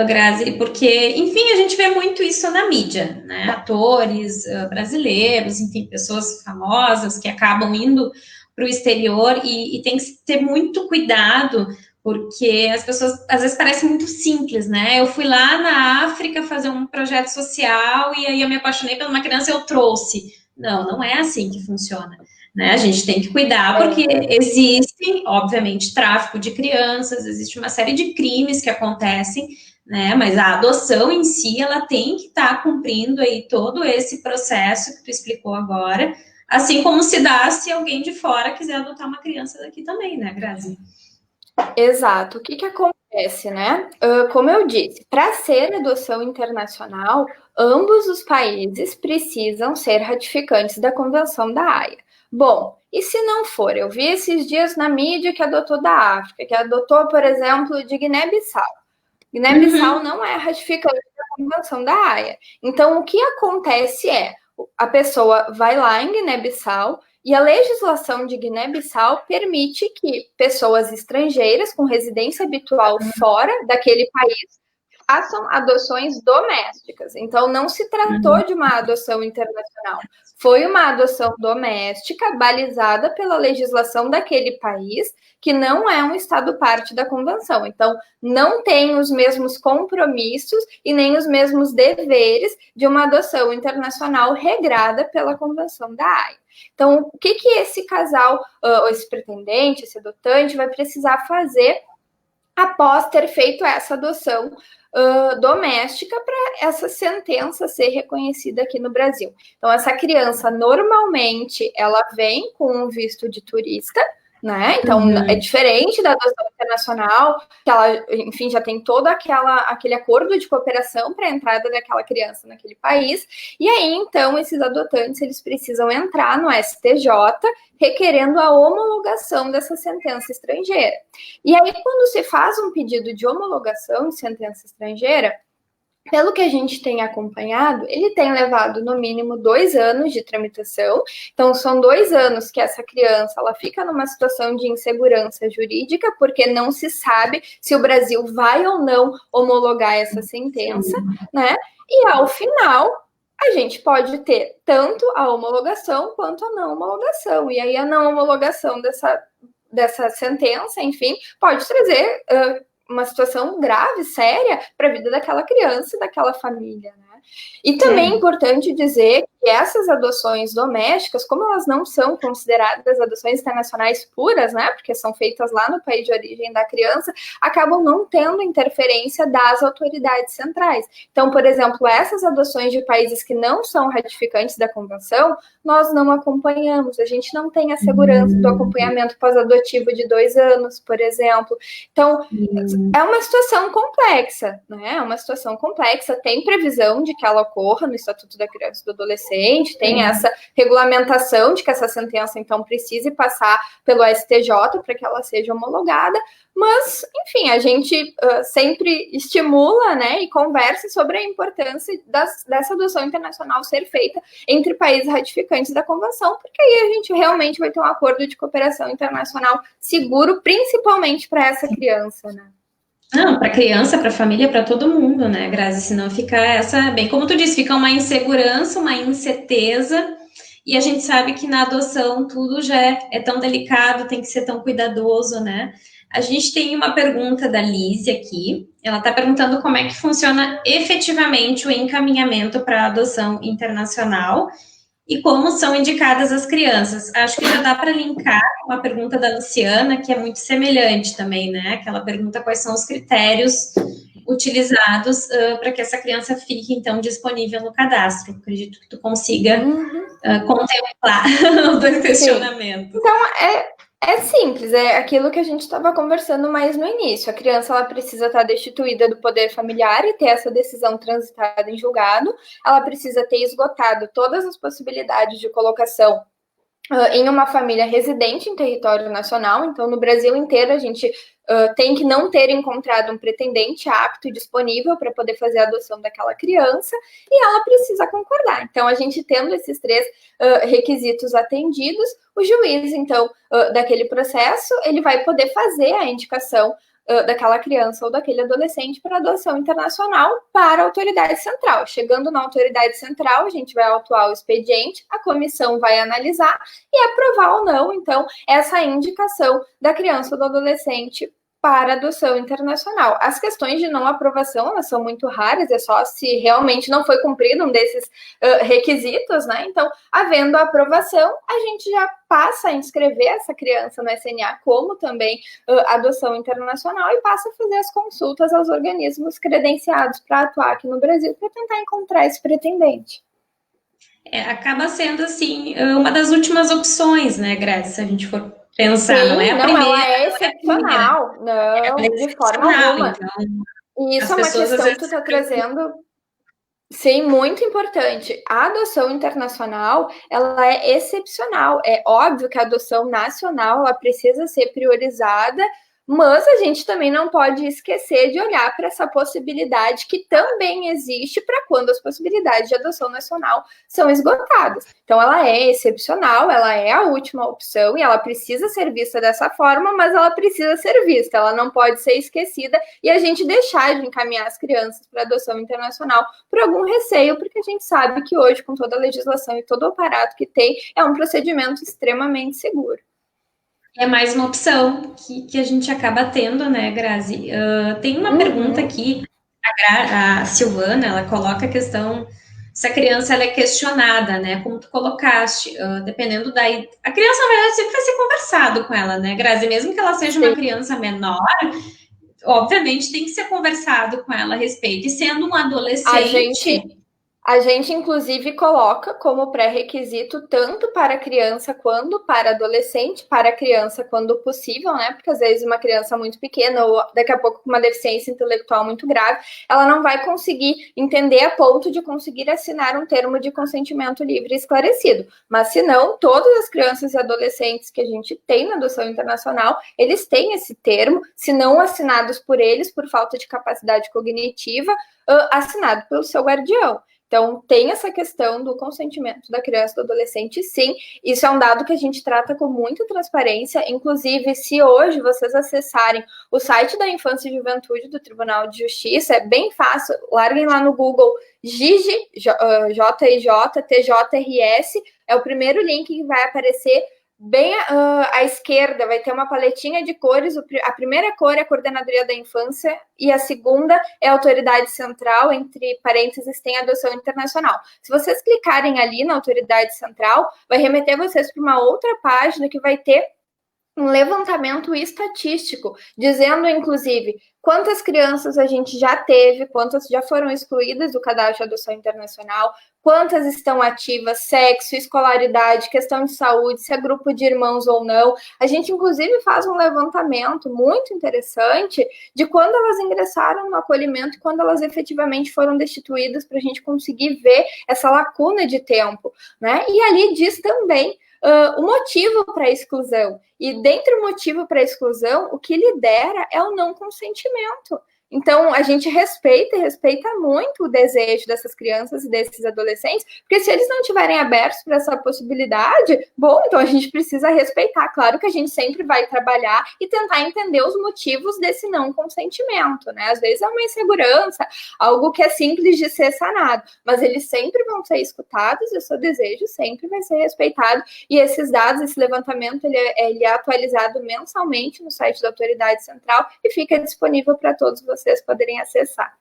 Speaker 1: Grazi, porque, enfim, a gente vê muito isso na mídia, né? Atores brasileiros, enfim, pessoas famosas que acabam indo para o exterior e tem que ter muito cuidado, porque as pessoas, às vezes, parece muito simples, né? Eu fui lá na África fazer um projeto social e aí eu me apaixonei por uma criança e eu trouxe. Não é assim que funciona. né? A gente tem que cuidar porque existe, obviamente, tráfico de crianças, existe uma série de crimes que acontecem, né? Mas a adoção em si, ela tem que estar cumprindo aí todo esse processo que tu explicou agora, assim como se dá se alguém de fora quiser adotar uma criança daqui também, né, Grazi?
Speaker 2: Exato. O que que acontece, né? Como eu disse, para ser adoção internacional, ambos os países precisam ser ratificantes da Convenção da Haia. Bom, e se não for? Eu vi esses dias na mídia que adotou da África, que adotou, por exemplo, de Guiné-Bissau. Guiné-Bissau não é ratificante da Convenção da Haia. Então, o que acontece é, a pessoa vai lá em Guiné-Bissau e a legislação de Guiné-Bissau permite que pessoas estrangeiras com residência habitual fora daquele país façam adoções domésticas. Então, não se tratou de uma adoção internacional. Foi uma adoção doméstica balizada pela legislação daquele país, que não é um Estado parte da Convenção. Então, não tem os mesmos compromissos e nem os mesmos deveres de uma adoção internacional regrada pela Convenção da Haia. Então, o que esse casal, esse pretendente, esse adotante, vai precisar fazer após ter feito essa adoção doméstica para essa sentença ser reconhecida aqui no Brasil. Então, essa criança, normalmente, ela vem com um visto de turista, né? Então, é diferente da adoção internacional, que ela, enfim, já tem todo aquele acordo de cooperação para a entrada daquela criança naquele país. E aí, então, esses adotantes, eles precisam entrar no STJ, requerendo a homologação dessa sentença estrangeira. E aí, quando se faz um pedido de homologação de sentença estrangeira, pelo que a gente tem acompanhado, ele tem levado no mínimo 2 anos de tramitação. Então, são 2 anos que essa criança ela fica numa situação de insegurança jurídica, porque não se sabe se o Brasil vai ou não homologar essa sentença, né? E ao final, a gente pode ter tanto a homologação quanto a não homologação. E aí, a não homologação dessa sentença, enfim, pode trazer uma situação grave, séria, para a vida daquela criança e daquela família, né? E também é importante dizer que essas adoções domésticas, como elas não são consideradas adoções internacionais puras, né, porque são feitas lá no país de origem da criança, acabam não tendo interferência das autoridades centrais. Então, por exemplo, essas adoções de países que não são ratificantes da convenção, nós não acompanhamos, a gente não tem a segurança do acompanhamento pós-adotivo de 2 anos, por exemplo. Então, é uma situação complexa, né? É uma situação complexa, tem previsão de que ela ocorra no Estatuto da Criança e do Adolescente, tem essa regulamentação de que essa sentença, então, precise passar pelo STJ para que ela seja homologada, mas, enfim, a gente sempre estimula, né, e conversa sobre a importância dessa adoção internacional ser feita entre países ratificantes da Convenção, porque aí a gente realmente vai ter um acordo de cooperação internacional seguro, principalmente para essa criança, né?
Speaker 1: Não, para criança, para família, para todo mundo, né, Grazi? Senão fica essa, bem como tu disse, fica uma insegurança, uma incerteza, e a gente sabe que na adoção tudo já é tão delicado, tem que ser tão cuidadoso, né? A gente tem uma pergunta da Lise aqui. Ela está perguntando como é que funciona efetivamente o encaminhamento para a adoção internacional e como são indicadas as crianças. Acho que já dá para linkar com a pergunta da Luciana, que é muito semelhante também, né? Que ela pergunta quais são os critérios utilizados para que essa criança fique, então, disponível no cadastro. Acredito que tu consiga contemplar o teu questionamento.
Speaker 2: Sim. Então, é simples, é aquilo que a gente estava conversando mais no início. A criança ela precisa estar destituída do poder familiar e ter essa decisão transitada em julgado. Ela precisa ter esgotado todas as possibilidades de colocação em uma família residente em território nacional. Então, no Brasil inteiro, a gente tem que não ter encontrado um pretendente apto e disponível para poder fazer a adoção daquela criança, e ela precisa concordar. Então, a gente tendo esses 3 requisitos atendidos, o juiz, então, daquele processo, ele vai poder fazer a indicação daquela criança ou daquele adolescente para adoção internacional para a autoridade central. Chegando na autoridade central, a gente vai autuar o expediente, a comissão vai analisar e aprovar ou não, então, essa indicação da criança ou do adolescente para adoção internacional. As questões de não aprovação, elas são muito raras, é só se realmente não foi cumprido um desses requisitos, né? Então, havendo a aprovação, a gente já passa a inscrever essa criança no SNA como também adoção internacional e passa a fazer as consultas aos organismos credenciados para atuar aqui no Brasil para tentar encontrar esse pretendente.
Speaker 1: Acaba sendo, assim, uma das últimas opções, né, Grazi, se a gente for pensar,
Speaker 2: Sim,
Speaker 1: não é a primeira.
Speaker 2: Ela é excepcional, não, de forma alguma. Então, e isso é uma questão que tu está trazendo, sim, muito importante. A adoção internacional, ela é excepcional. É óbvio que a adoção nacional, ela precisa ser priorizada, mas a gente também não pode esquecer de olhar para essa possibilidade que também existe para quando as possibilidades de adoção nacional são esgotadas. Então, ela é excepcional, ela é a última opção e ela precisa ser vista dessa forma, mas ela precisa ser vista, ela não pode ser esquecida e a gente deixar de encaminhar as crianças para adoção internacional por algum receio, porque a gente sabe que hoje, com toda a legislação e todo o aparato que tem, é um procedimento extremamente seguro.
Speaker 1: É mais uma opção que a gente acaba tendo, né, Grazi? Tem uma pergunta aqui, a Silvana, ela coloca a questão se a criança ela é questionada, né? Como tu colocaste, dependendo da... A criança, na verdade, sempre vai ser conversado com ela, né, Grazi? Mesmo que ela seja uma criança menor, obviamente tem que ser conversado com ela a respeito. E sendo um adolescente...
Speaker 2: A gente, inclusive, coloca como pré-requisito tanto para criança quanto para adolescente, para criança quando possível, né? Porque às vezes uma criança muito pequena ou daqui a pouco com uma deficiência intelectual muito grave, ela não vai conseguir entender a ponto de conseguir assinar um termo de consentimento livre e esclarecido. Mas se não, todas as crianças e adolescentes que a gente tem na adoção internacional, eles têm esse termo, se não assinados por eles, por falta de capacidade cognitiva, assinado pelo seu guardião. Então, tem essa questão do consentimento da criança e do adolescente, sim. Isso é um dado que a gente trata com muita transparência. Inclusive, se hoje vocês acessarem o site da Infância e Juventude do Tribunal de Justiça, é bem fácil. Larguem lá no Google GIG, J-I-J, TJRS. É o primeiro link que vai aparecer. Bem à esquerda vai ter uma paletinha de cores. A primeira cor é a Coordenadoria da Infância e a segunda é a Autoridade Central, entre parênteses tem a Adoção Internacional. Se vocês clicarem ali na Autoridade Central, vai remeter vocês para uma outra página que vai ter um levantamento estatístico, dizendo, inclusive, quantas crianças a gente já teve, quantas já foram excluídas do cadastro de adoção internacional, quantas estão ativas, sexo, escolaridade, questão de saúde, se é grupo de irmãos ou não. A gente, inclusive, faz um levantamento muito interessante de quando elas ingressaram no acolhimento e quando elas efetivamente foram destituídas, para a gente conseguir ver essa lacuna de tempo, né? E ali diz também o motivo para a exclusão. E dentro do motivo para a exclusão, o que lidera é o não consentimento. Então, a gente respeita muito o desejo dessas crianças e desses adolescentes, porque se eles não estiverem abertos para essa possibilidade, bom, então a gente precisa respeitar. Claro que a gente sempre vai trabalhar e tentar entender os motivos desse não consentimento, né? Às vezes é uma insegurança, algo que é simples de ser sanado, mas eles sempre vão ser escutados e o seu desejo sempre vai ser respeitado. E esses dados, esse levantamento, ele é atualizado mensalmente no site da Autoridade Central e fica disponível para todos vocês poderem acessar.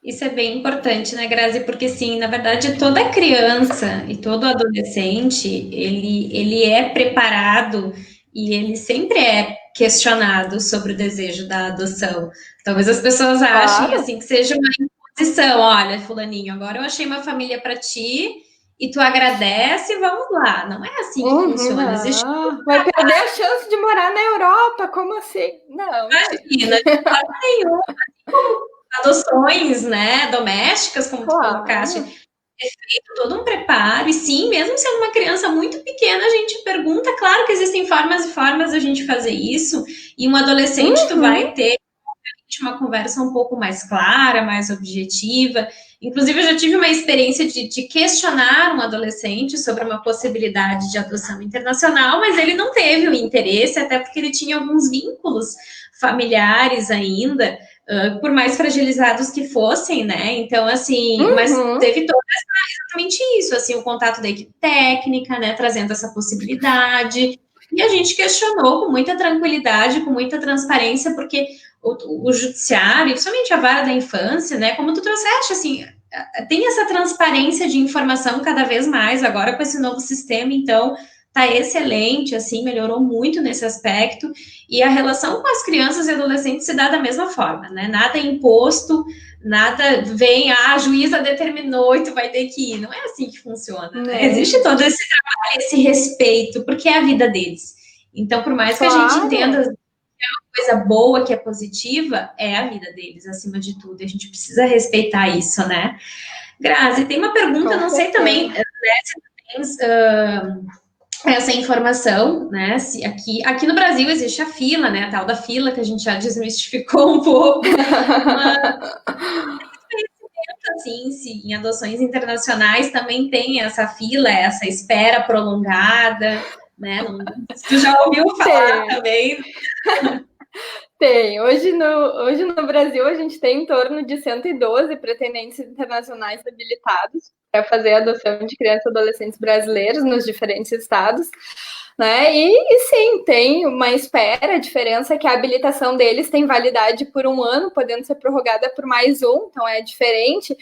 Speaker 1: Isso é bem importante, né, Grazi? Porque, sim, na verdade, toda criança e todo adolescente, ele é preparado e ele sempre é questionado sobre o desejo da adoção. Talvez as pessoas achem, assim, que seja uma imposição. Olha, fulaninho, agora eu achei uma família para ti e tu agradece, vamos lá. Não é assim que funciona. Existe...
Speaker 2: Vai perder a chance de morar na Europa, como assim? Não.
Speaker 1: Imagina, de forma nenhuma. Adoções, né, domésticas, como tu colocaste, é feito todo um preparo, e sim, mesmo sendo uma criança muito pequena, a gente pergunta, claro que existem formas e formas da gente fazer isso, e um adolescente tu vai ter uma conversa um pouco mais clara, mais objetiva. Inclusive, eu já tive uma experiência de questionar um adolescente sobre uma possibilidade de adoção internacional, mas ele não teve o interesse, até porque ele tinha alguns vínculos familiares ainda, por mais fragilizados que fossem, né? Então, assim, mas teve exatamente isso, assim, o contato da equipe técnica, né, trazendo essa possibilidade. E a gente questionou com muita tranquilidade, com muita transparência, porque o judiciário, principalmente a vara da infância, né, como tu trouxeste, assim, tem essa transparência de informação cada vez mais, agora com esse novo sistema, então, tá excelente, assim, melhorou muito nesse aspecto, e a relação com as crianças e adolescentes se dá da mesma forma, né, nada é imposto, nada vem, a juíza determinou e tu vai ter que ir, não é assim que funciona, né? Existe todo esse trabalho, esse respeito, porque é a vida deles. Então, por mais que a gente entenda coisa boa, que é positiva, é a vida deles, acima de tudo. A gente precisa respeitar isso, né? Grazi, tem uma pergunta, não sei também, né, se tens essa informação, né? Se aqui no Brasil existe a fila, né? A tal da fila, que a gente já desmistificou um pouco. Mas, assim, se em adoções internacionais também tem essa fila, essa espera prolongada, né? Não, tu já ouviu falar também?
Speaker 2: Tem. Hoje no Brasil, a gente tem em torno de 112 pretendentes internacionais habilitados para fazer a adoção de crianças e adolescentes brasileiros nos diferentes estados. Né? E sim, tem uma espera, a diferença é que a habilitação deles tem validade por 1 ano, podendo ser prorrogada por mais um, então é diferente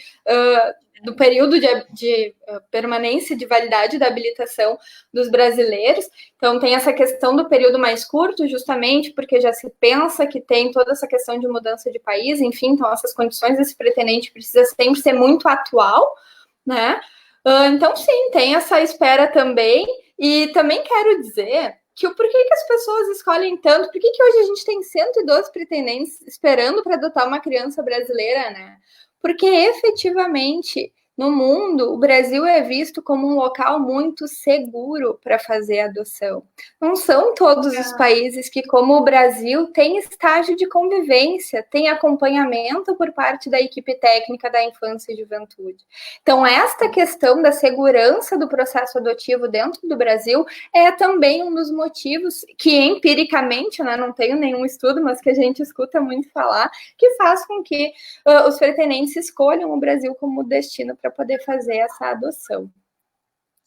Speaker 2: do período de permanência de validade da habilitação dos brasileiros. Então, tem essa questão do período mais curto, justamente porque já se pensa que tem toda essa questão de mudança de país, enfim, então essas condições desse pretendente precisa sempre ser muito atual, né? Então, sim, tem essa espera também, e também quero dizer que o porquê que as pessoas escolhem tanto, por que hoje a gente tem 112 pretendentes esperando para adotar uma criança brasileira, né? Porque efetivamente no mundo, o Brasil é visto como um local muito seguro para fazer adoção. Não são todos os países que, como o Brasil, têm estágio de convivência, tem acompanhamento por parte da equipe técnica da infância e juventude. Então, esta questão da segurança do processo adotivo dentro do Brasil é também um dos motivos que, empiricamente, né, não tenho nenhum estudo, mas que a gente escuta muito falar, que faz com que os pretendentes escolham o Brasil como destino para poder fazer essa adoção.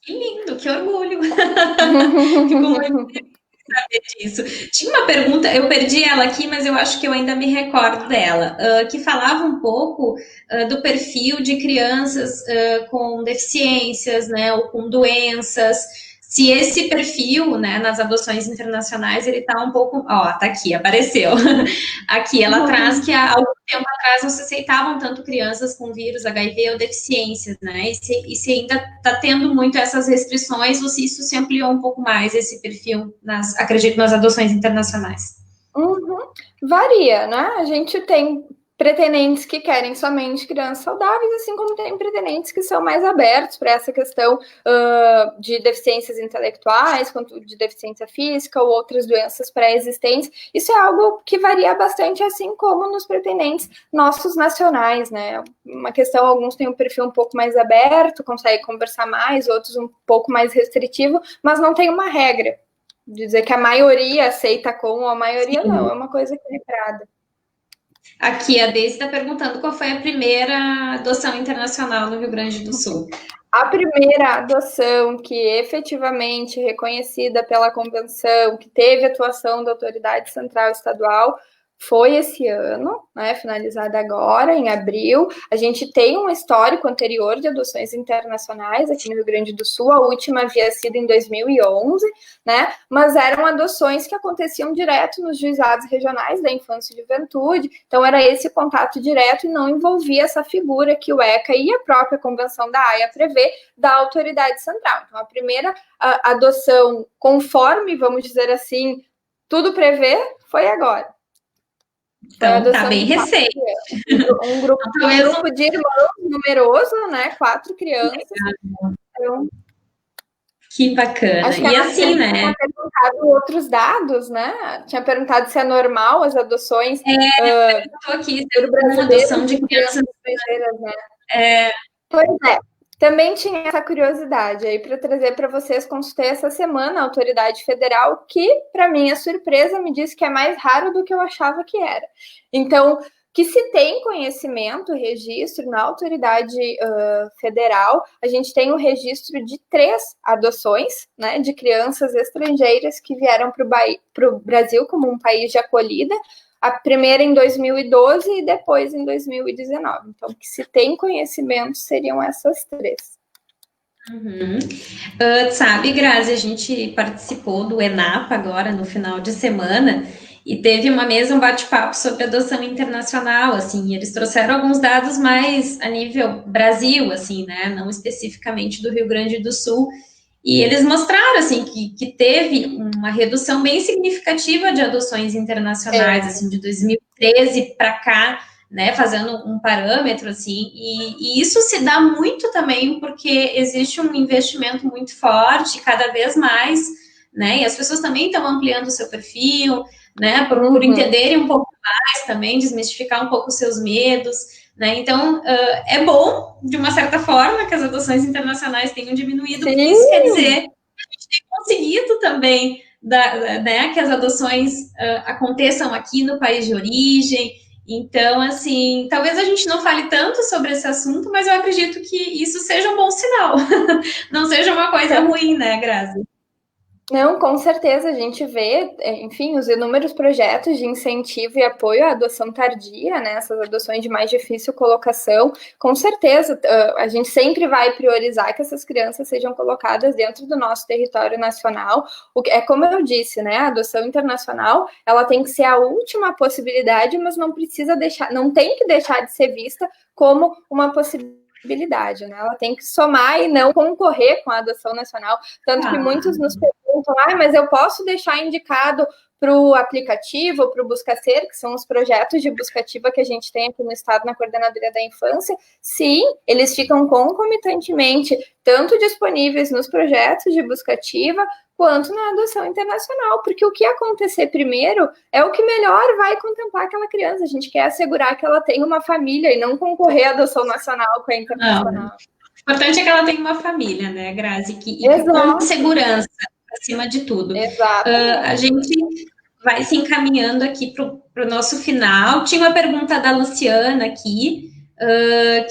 Speaker 1: Que lindo, que orgulho! Fico muito feliz de saber disso. Tinha uma pergunta, eu perdi ela aqui, mas eu acho que eu ainda me recordo dela, que falava um pouco do perfil de crianças com deficiências, né, ou com doenças. Se esse perfil, né, nas adoções internacionais, ele tá um pouco... Ó, tá aqui, apareceu. Aqui, ela traz que há algum tempo atrás não se aceitavam tanto crianças com vírus HIV ou deficiências, né? E se ainda tá tendo muito essas restrições, ou se isso se ampliou um pouco mais, esse perfil, acredito, nas adoções internacionais.
Speaker 2: Varia, né? A gente tem pretendentes que querem somente crianças saudáveis, assim como tem pretendentes que são mais abertos para essa questão de deficiências intelectuais, quanto de deficiência física ou outras doenças pré-existentes. Isso é algo que varia bastante, assim como nos pretendentes nossos nacionais, né? Uma questão, alguns têm um perfil um pouco mais aberto, conseguem conversar mais, outros um pouco mais restritivo, mas não tem uma regra. Dizer que a maioria aceita com, a maioria Sim. Não, é uma coisa equilibrada.
Speaker 1: Aqui, a Deise está perguntando qual foi a primeira adoção internacional no Rio Grande do Sul.
Speaker 2: A primeira adoção que efetivamente reconhecida pela convenção, que teve atuação da autoridade central estadual, foi esse ano, né, finalizada agora, em abril. A gente tem um histórico anterior de adoções internacionais aqui no Rio Grande do Sul, a última havia sido em 2011, né, mas eram adoções que aconteciam direto nos juizados regionais da infância e juventude, então era esse contato direto e não envolvia essa figura que o ECA e a própria Convenção da Haia prevê da autoridade central. Então, a primeira adoção conforme, vamos dizer assim, tudo prevê, foi agora.
Speaker 1: Então, tá bem recente.
Speaker 2: Um grupo de irmãos numeroso, né? 4 crianças. Então,
Speaker 1: que bacana. E assim, né?
Speaker 2: Tinha perguntado outros dados, né? Tinha perguntado se é normal as adoções.
Speaker 1: Eu tô aqui, uma adoção de crianças
Speaker 2: estrangeiras, né? Pois é. Também tinha essa curiosidade aí para trazer para vocês. Consultei essa semana a autoridade federal, que, para minha surpresa, me disse que é mais raro do que eu achava que era. Então, que se tem conhecimento, registro na autoridade federal, a gente tem o registro de 3 adoções, né, de crianças estrangeiras que vieram para o Brasil como um país de acolhida, a primeira em 2012 e depois em 2019. Então, que se tem conhecimento seriam essas 3.
Speaker 1: Uhum. Sabe, Grazi, a gente participou do ENAPA agora no final de semana e teve uma mesa, um bate-papo sobre adoção internacional, assim, e eles trouxeram alguns dados mais a nível Brasil, assim, né, não especificamente do Rio Grande do Sul, e eles mostraram, assim, que teve uma redução bem significativa de adoções internacionais, assim, de 2013 para cá, né, fazendo um parâmetro, assim, e isso se dá muito também porque existe um investimento muito forte, cada vez mais, né, e as pessoas também estão ampliando o seu perfil, né, por entenderem um pouco mais também, desmistificar um pouco os seus medos, né, então é bom, de uma certa forma, que as adoções internacionais tenham diminuído, porque isso quer dizer que a gente tem conseguido também, né, que as adoções aconteçam aqui no país de origem. Então, assim, talvez a gente não fale tanto sobre esse assunto, mas eu acredito que isso seja um bom sinal. Não seja uma coisa ruim, né, Grazi?
Speaker 2: Não, com certeza a gente vê, enfim, os inúmeros projetos de incentivo e apoio à adoção tardia, né, essas adoções de mais difícil colocação, com certeza a gente sempre vai priorizar que essas crianças sejam colocadas dentro do nosso território nacional. É como eu disse, né, a adoção internacional, ela tem que ser a última possibilidade, mas não precisa deixar, não tem que deixar de ser vista como uma possibilidade, né? Ela tem que somar e não concorrer com a adoção nacional, tanto que muitos nos perguntam, mas eu posso deixar indicado para o aplicativo, para o Buscacer, que são os projetos de buscativa que a gente tem aqui no estado na Coordenadoria da Infância. Sim, eles ficam concomitantemente tanto disponíveis nos projetos de buscativa quanto na adoção internacional, porque o que acontecer primeiro é o que melhor vai contemplar aquela criança. A gente quer assegurar que ela tenha uma família e não concorrer à adoção nacional com a internacional.
Speaker 1: Não. O importante é que ela tenha uma família, né, Grazi? E com segurança, acima de tudo. A gente vai se encaminhando aqui para o nosso final. Tinha uma pergunta da Luciana aqui,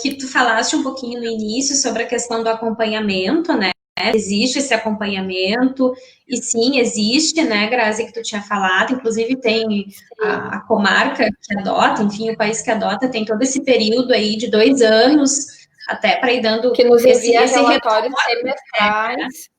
Speaker 1: que tu falaste um pouquinho no início sobre a questão do acompanhamento, né? Existe esse acompanhamento, e sim, existe, né, Grazi, que tu tinha falado, inclusive tem a comarca que adota, enfim, o país que adota tem todo esse período aí de 2 anos, até para ir dando
Speaker 2: que nos envia relatórios semestrais,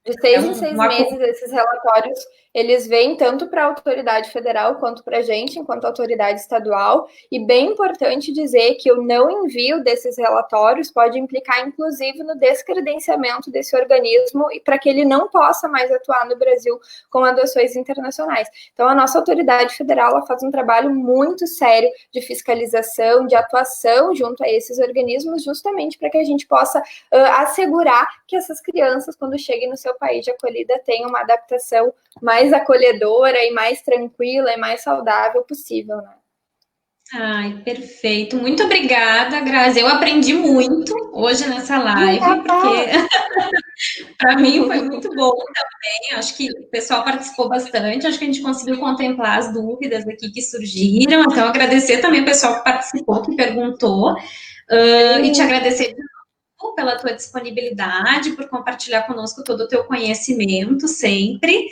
Speaker 2: de 6 em 6 meses, esses relatórios, eles vêm tanto para a autoridade federal quanto para a gente, enquanto autoridade estadual, e bem importante dizer que o não envio desses relatórios pode implicar, inclusive, no descredenciamento desse organismo e para que ele não possa mais atuar no Brasil com adoções internacionais. Então, a nossa autoridade federal ela faz um trabalho muito sério de fiscalização, de atuação junto a esses organismos, justamente para que a gente possa assegurar que essas crianças, quando cheguem no seu país de acolhida, tenham uma adaptação mais acolhedora e mais tranquila e mais saudável possível, né?
Speaker 1: Ai, perfeito. Muito obrigada, Grazi. Eu aprendi muito hoje nessa live, porque para mim foi muito bom também. Acho que o pessoal participou bastante. Acho que a gente conseguiu contemplar as dúvidas aqui que surgiram. Então, agradecer também o pessoal que participou, que perguntou. E te agradecer de novo pela tua disponibilidade, por compartilhar conosco todo o teu conhecimento sempre.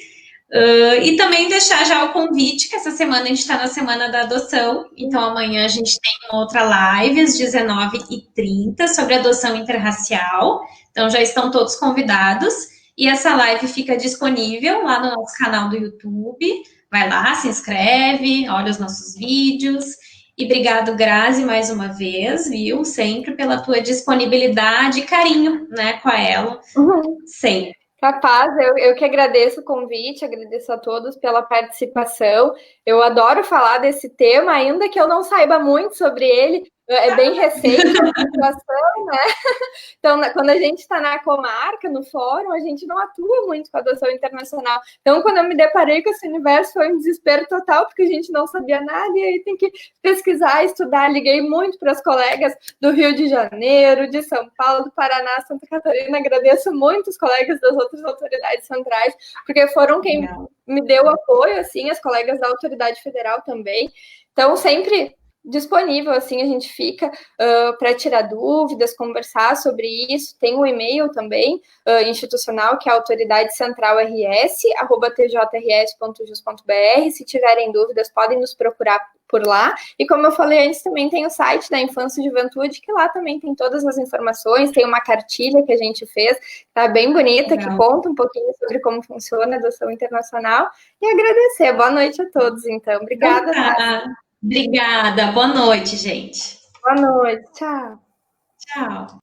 Speaker 1: E também deixar já o convite, que essa semana a gente está na Semana da Adoção, então amanhã a gente tem uma outra live às 19h30 sobre adoção interracial, então já estão todos convidados, e essa live fica disponível lá no nosso canal do YouTube, vai lá, se inscreve, olha os nossos vídeos, e obrigado, Grazi, mais uma vez, viu, sempre pela tua disponibilidade e carinho, né, com a Elo, sempre.
Speaker 2: Capaz, eu que agradeço o convite, agradeço a todos pela participação. Eu adoro falar desse tema, ainda que eu não saiba muito sobre ele, é bem recente a situação, né? Então, quando a gente está na comarca, no fórum, a gente não atua muito com a adoção internacional. Então, quando eu me deparei com esse universo, foi um desespero total, porque a gente não sabia nada, e aí tem que pesquisar, estudar. Liguei muito para as colegas do Rio de Janeiro, de São Paulo, do Paraná, Santa Catarina. Agradeço muito os colegas das outras autoridades centrais, porque foram quem me deu apoio, assim, as colegas da autoridade federal também. Então, sempre disponível, assim, a gente fica para tirar dúvidas, conversar sobre isso. Tem um e-mail também, institucional, que é autoridadecentralrs@tjrs.jus.br. Se tiverem dúvidas, podem nos procurar por lá. E como eu falei antes, também tem o site da Infância e Juventude, que lá também tem todas as informações, tem uma cartilha que a gente fez, tá bem bonita, que conta um pouquinho sobre como funciona a adoção internacional. E agradecer. Boa noite a todos, então. Obrigada, Tássia.
Speaker 1: Obrigada. Boa noite, gente.
Speaker 2: Boa noite. Tchau.
Speaker 1: Tchau.